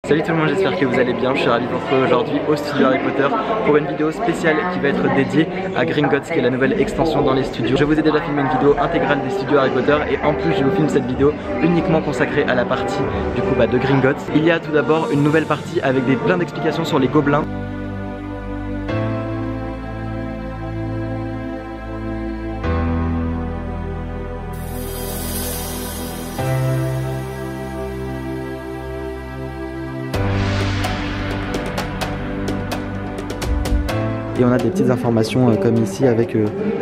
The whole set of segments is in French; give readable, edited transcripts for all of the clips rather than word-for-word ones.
Salut tout le monde, j'espère que vous allez bien. Je suis ravi de vous retrouver aujourd'hui au studio Harry Potter pour une vidéo spéciale qui va être dédiée à Gringotts, qui est la nouvelle extension dans les studios. Je vous ai déjà filmé une vidéo intégrale des studios Harry Potter et en plus je vous filme cette vidéo uniquement consacrée à la partie du coup de Gringotts. Il y a tout d'abord une nouvelle partie avec plein d'explications sur les gobelins. Et on a des petites informations comme ici avec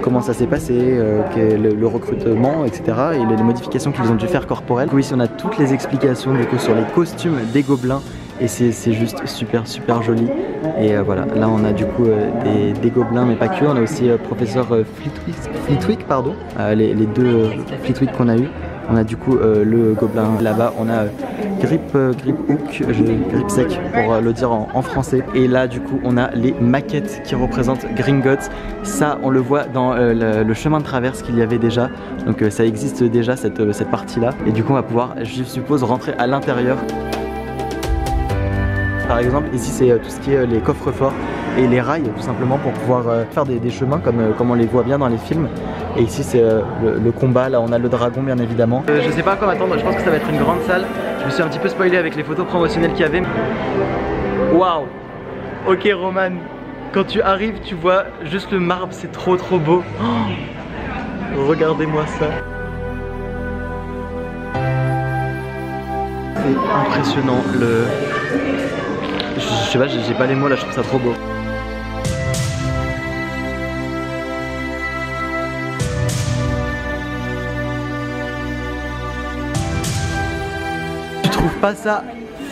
comment ça s'est passé, le recrutement, etc. et les modifications qu'ils ont dû faire corporelles. Du coup, ici on a toutes les explications du coup, sur les costumes des gobelins et c'est juste super joli. Et voilà, là on a du coup des gobelins mais pas que, on a aussi professeur Flitwick, pardon, les deux Flitwick qu'on a eu. On a du coup le gobelin là-bas, on a Gripsec pour le dire en français. Et là du coup on a les maquettes qui représentent Gringotts. Ça on le voit dans le chemin de traverse qu'il y avait déjà. Donc ça existe déjà cette partie là. Et du coup on va pouvoir, je suppose, rentrer à l'intérieur. Par exemple ici c'est tout ce qui est les coffres-forts et les rails tout simplement pour pouvoir faire des chemins comme on les voit bien dans les films. Et ici c'est le combat, là on a le dragon bien évidemment. Je sais pas à quoi m'attendre, je pense que ça va être une grande salle. Je me suis un petit peu spoilé avec les photos promotionnelles qu'il y avait. Waouh. Ok Roman, quand tu arrives tu vois juste le marbre, c'est trop beau. Oh, regardez-moi ça. C'est impressionnant, je sais pas, j'ai pas les mots là, je trouve ça trop beau. Tu trouves pas ça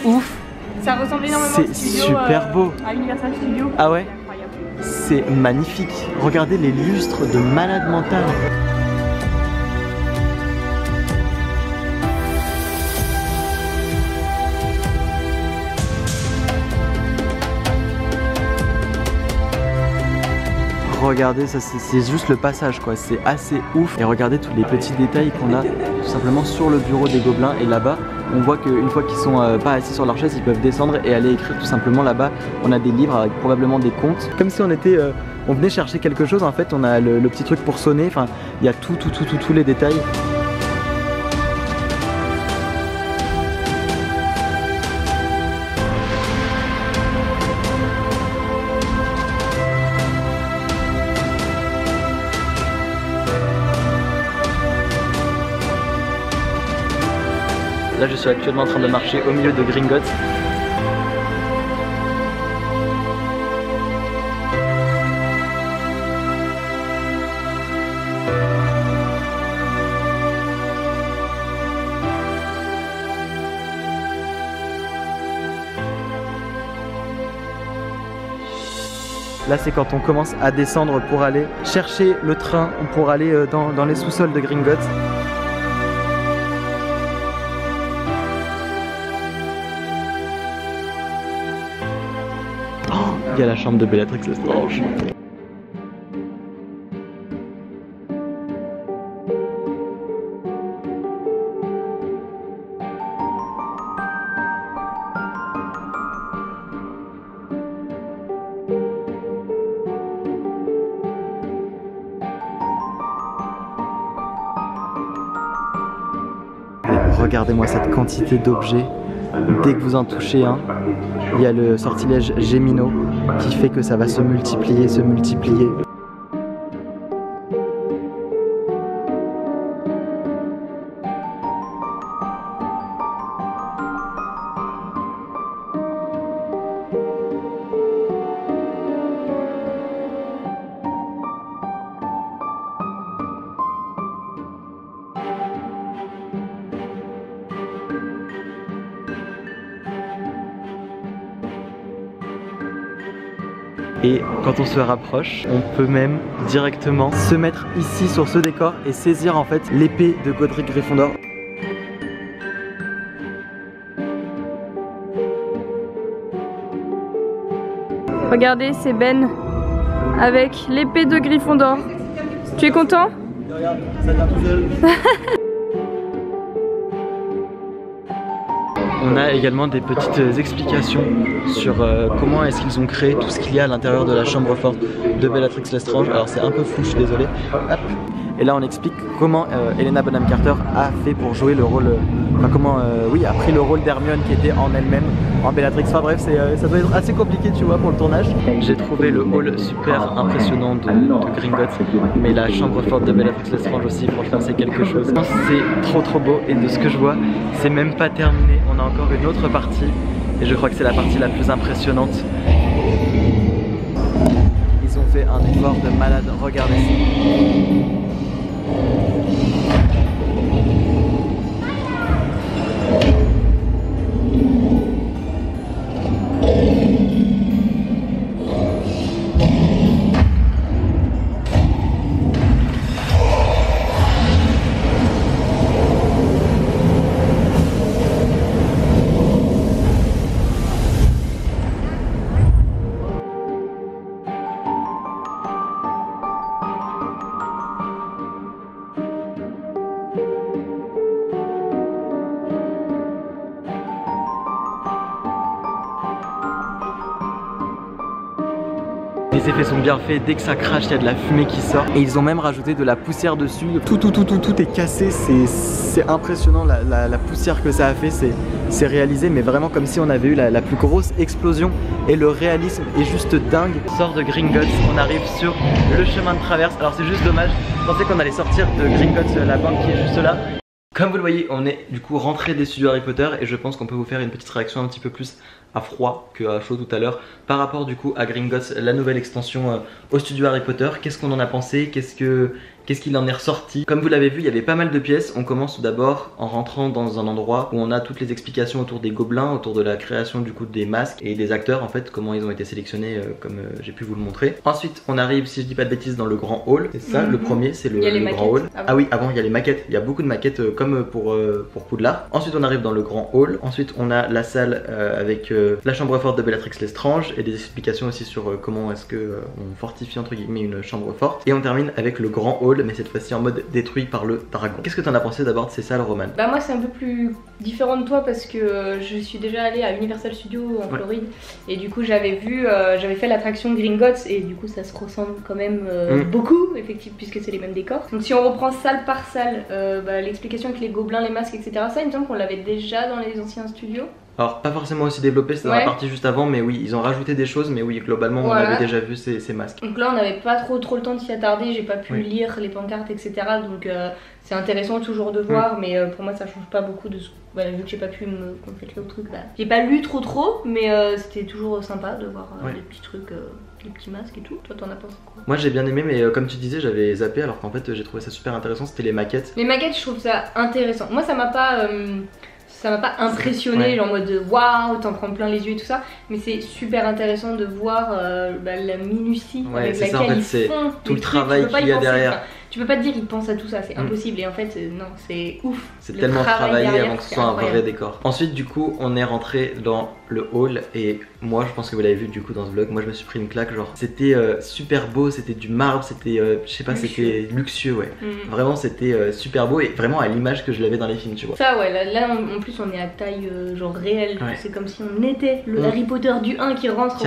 ouf? Ça ressemble énormément c'est super beau. À Universal Studios. Ah ouais? C'est magnifique. Regardez les lustres de malade mental. Regardez, ça c'est juste le passage quoi, c'est assez ouf. Et regardez tous les petits détails qu'on a tout simplement sur le bureau des gobelins. Et là-bas, on voit qu'une fois qu'ils sont pas assis sur leur chaise, ils peuvent descendre et aller écrire tout simplement là-bas. On a des livres avec probablement des contes. Comme si on venait chercher quelque chose en fait, on a le petit truc pour sonner, enfin il y a tous les détails. Là je suis actuellement en train de marcher au milieu de Gringotts. Là c'est quand on commence à descendre pour aller chercher le train, pour aller dans les sous-sols de Gringotts. Il y a la chambre de Bellatrix Lestrange. Regardez-moi cette quantité d'objets. Dès que vous en touchez un, il y a le sortilège Gémino qui fait que ça va se multiplier. Et quand on se rapproche, on peut même directement se mettre ici sur ce décor et saisir en fait l'épée de Godric Gryffondor. Regardez, c'est Ben avec l'épée de Gryffondor. Tu es content? Regarde, ça vient tout seul. On a également des petites explications sur comment est-ce qu'ils ont créé tout ce qu'il y a à l'intérieur de la chambre forte de Bellatrix Lestrange. Alors c'est un peu flou, je suis désolé. Hop. Et là on explique comment Helena Bonham Carter a fait pour jouer le rôle, comment a pris le rôle d'Hermione qui était en elle-même, en Bellatrix. Enfin bref, ça doit être assez compliqué tu vois pour le tournage. J'ai trouvé le hall super impressionnant de Gringotts, mais la chambre forte de Bellatrix Lestrange aussi, franchement c'est quelque chose. C'est trop beau et de ce que je vois, c'est même pas terminé. On a encore une autre partie et je crois que c'est la partie la plus impressionnante. Ils ont fait un effort de malade, regardez ça. Les effets sont bien faits, dès que ça crache, il y a de la fumée qui sort. Et ils ont même rajouté de la poussière dessus. Tout est cassé, c'est impressionnant la poussière que ça a fait. C'est réalisé, mais vraiment comme si on avait eu la plus grosse explosion. Et le réalisme est juste dingue. On sort de Gringotts, on arrive sur le chemin de traverse. Alors c'est juste dommage, je pensais qu'on allait sortir de Gringotts, la banque qui est juste là. Comme vous le voyez, on est du coup rentré des studios Harry Potter et je pense qu'on peut vous faire une petite réaction un petit peu plus à froid que à chaud tout à l'heure par rapport du coup à Gringotts, la nouvelle extension au studio Harry Potter. Qu'est-ce qu'on en a pensé? Qu'est-ce qu'il en est ressorti? Comme vous l'avez vu, il y avait pas mal de pièces. On commence tout d'abord en rentrant dans un endroit où on a toutes les explications autour des gobelins, autour de la création du coup des masques et des acteurs en fait, comment ils ont été sélectionnés comme j'ai pu vous le montrer. Ensuite on arrive, si je dis pas de bêtises, dans le grand hall. C'est ça, le premier, c'est le grand hall. Ah oui, avant il y a les maquettes, il y a beaucoup de maquettes comme pour Poudlard. Ensuite on arrive dans le grand hall. Ensuite on a la salle avec la chambre forte de Bellatrix Lestrange et des explications aussi sur comment est-ce que on fortifie entre guillemets une chambre forte. Et on termine avec le grand hall, mais cette fois-ci en mode détruit par le dragon. Qu'est-ce que t'en as pensé d'abord de ces salles, Roman? Bah moi c'est un peu plus différent de toi parce que je suis déjà allée à Universal Studios en Floride et du coup j'avais fait l'attraction Gringotts et du coup ça se ressemble quand même beaucoup effectivement puisque c'est les mêmes décors. Donc si on reprend salle par salle, l'explication avec les gobelins, les masques etc, ça il me semble qu'on l'avait déjà dans les anciens studios. Alors pas forcément aussi développé, c'était dans la partie juste avant, mais oui ils ont rajouté des choses, mais oui globalement on avait déjà vu ces masques. Donc là on n'avait pas trop le temps de s'y attarder, j'ai pas pu lire les pancartes etc, donc c'est intéressant toujours de voir, mais pour moi ça change pas beaucoup de ce... vu que j'ai pas pu me compléter le truc, j'ai pas lu trop, mais c'était toujours sympa de voir les petits trucs, les petits masques et tout. Toi t'en as pensé quoi? Moi j'ai bien aimé, mais comme tu disais j'avais zappé alors qu'en fait j'ai trouvé ça super intéressant, c'était les maquettes. Les maquettes je trouve ça intéressant, moi ça m'a pas... ça m'a pas impressionné, genre en mode waouh, t'en prends plein les yeux et tout ça, mais c'est super intéressant de voir la minutie avec laquelle ça, en fait, ils font tout le travail qu'il y a derrière. Enfin, tu peux pas te dire ils pensent à tout ça, c'est impossible et en fait non, c'est ouf. C'est tellement travaillé avant que ce soit un vrai décor. Ensuite du coup on est rentré dans le hall et moi je pense que vous l'avez vu du coup dans ce vlog, moi je me suis pris une claque, genre c'était super beau, c'était du marbre, c'était je sais pas, c'était luxueux Vraiment c'était super beau et vraiment à l'image que je l'avais dans les films tu vois. Ça là en plus on est à taille genre réelle, c'est comme si on était le Harry Potter du 1 qui rentre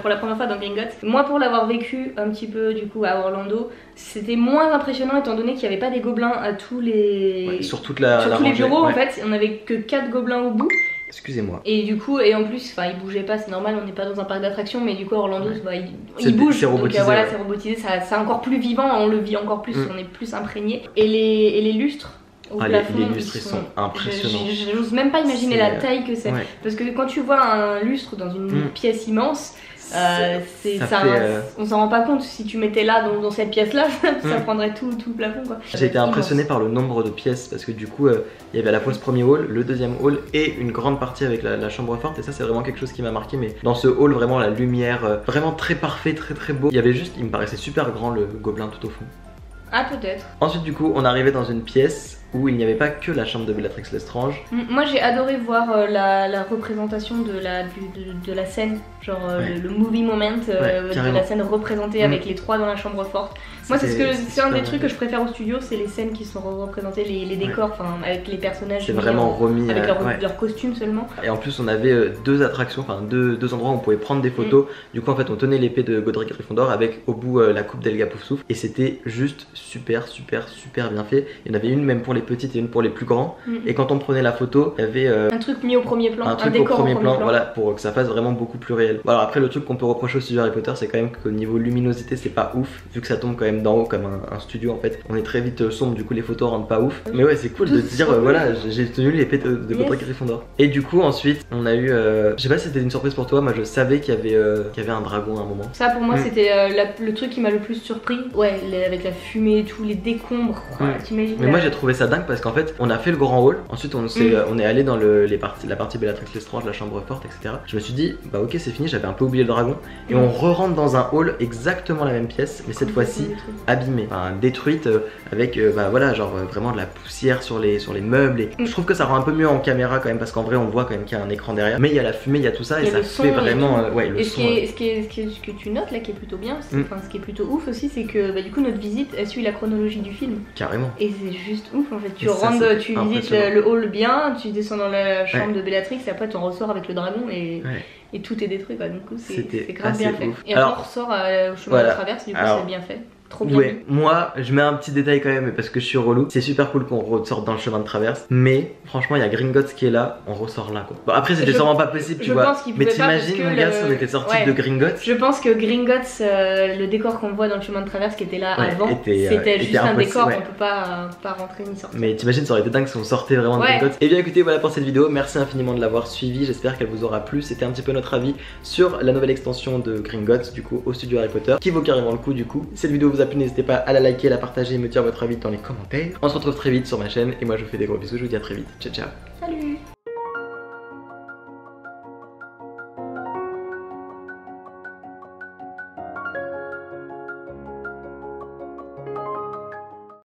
pour la première fois dans Gringotts. Moi pour l'avoir vécu un petit peu du coup à Orlando, c'était moins impressionnant étant donné qu'il n'y avait pas des gobelins à tous les... sur tous les bureaux en fait, on avait que 4 gobelins au bout. Excusez-moi. Et du coup, et en plus, enfin, ils bougeaient pas, c'est normal, on n'est pas dans un parc d'attractions, mais du coup, Orlando, il bouge. C'est robotisé. Donc voilà, c'est robotisé, c'est encore plus vivant, on le vit encore plus, on est plus imprégné. Et les lustres au plafond, les lustres ils sont impressionnants. J'ose même pas imaginer la taille que c'est. Parce que quand tu vois un lustre dans une pièce immense, on s'en rend pas compte. Si tu mettais là dans cette pièce là, ça prendrait tout le plafond quoi. J'ai été impressionné par le nombre de pièces parce que du coup il y avait à la fois ce premier hall, le deuxième hall et une grande partie avec la chambre forte et ça c'est vraiment quelque chose qui m'a marqué. Mais dans ce hall vraiment la lumière vraiment très parfait, très beau. Il y avait juste, il me paraissait super grand le gobelin tout au fond. Ah peut-être. Ensuite du coup on arrivait dans une pièce où il n'y avait pas que la chambre de Bellatrix Lestrange. Moi j'ai adoré voir la représentation de la scène, genre le movie moment de la scène représentée avec les trois dans la chambre forte. Moi c'est un des trucs que je préfère au studio, c'est les scènes qui sont représentées, les décors, enfin avec les personnages. C'est vraiment remis avec leurs costumes seulement. Et en plus on avait deux attractions, enfin deux endroits où on pouvait prendre des photos. Du coup en fait on tenait l'épée de Godric Gryffondor avec au bout la coupe d'Helga Poufsouffle et c'était juste super bien fait. Il y en avait une même pour les petites et une pour les plus grands. Et quand on prenait la photo, il y avait un truc mis au premier plan, un décor au premier plan, voilà, pour que ça fasse vraiment beaucoup plus réel. Alors après le truc qu'on peut reprocher au studio Harry Potter, c'est quand même qu'au niveau luminosité c'est pas ouf, vu que ça tombe quand même d'en haut comme un studio en fait. On est très vite sombre, du coup les photos rendent pas ouf. Mais ouais, c'est cool de dire voilà, j'ai tenu l'épée de Godric Gryffondor. Et du coup ensuite on a eu, je sais pas si c'était une surprise pour toi, moi je savais qu'il y avait un dragon à un moment. Ça pour moi c'était le truc qui m'a le plus surpris. Ouais, avec la fumée et tout, les décombres. T'imagines. Mais moi j'ai trouvé ça dingue parce qu'en fait on a fait le grand hall, ensuite on est allé dans la partie Bellatrix Lestrange, la chambre forte, etc. Je me suis dit bah ok c'est fini, j'avais un peu oublié le dragon. Et on re-rentre dans un hall exactement la même pièce, mais cette fois-ci abîmée, enfin détruite, avec bah voilà genre vraiment de la poussière sur les meubles. Et je trouve que ça rend un peu mieux en caméra quand même parce qu'en vrai on voit quand même qu'il y a un écran derrière. Mais il y a la fumée, il y a tout ça et ça fait vraiment ouais le son. Ce que tu notes là qui est plutôt bien, ce qui est plutôt ouf aussi, c'est que bah, du coup notre visite elle suit la chronologie du film. Carrément. Et c'est juste ouf en fait. Tu rentres, tu visites le hall bien, tu descends dans la chambre de Bellatrix et après tu en ressors avec le dragon et tout est détruit quoi. Du coup c'est grave bien fait. Et après on ressort au chemin de traverse, du coup c'est bien fait. Trop bien. Ouais, moi je mets un petit détail quand même parce que je suis relou. C'est super cool qu'on ressorte dans le chemin de traverse. Mais franchement, il y a Gringotts qui est là, on ressort là quoi. Bon, après, c'était sûrement pas possible, tu vois. Mais t'imagines, mon gars, si on était sorti de Gringotts. Je pense que Gringotts, le décor qu'on voit dans le chemin de traverse qui était là avant, c'était juste un décor, on peut pas rentrer ni sortir. Mais t'imagines, ça aurait été dingue si on sortait vraiment de Gringotts. Et bien écoutez, voilà pour cette vidéo. Merci infiniment de l'avoir suivi. J'espère qu'elle vous aura plu. C'était un petit peu notre avis sur la nouvelle extension de Gringotts, du coup, au studio Harry Potter, qui vaut carrément le coup, du coup. Si cette vidéo vous a plu, n'hésitez pas à la liker, la partager et me dire votre avis dans les commentaires. On se retrouve très vite sur ma chaîne et moi je vous fais des gros bisous, je vous dis à très vite. Ciao ciao. Salut.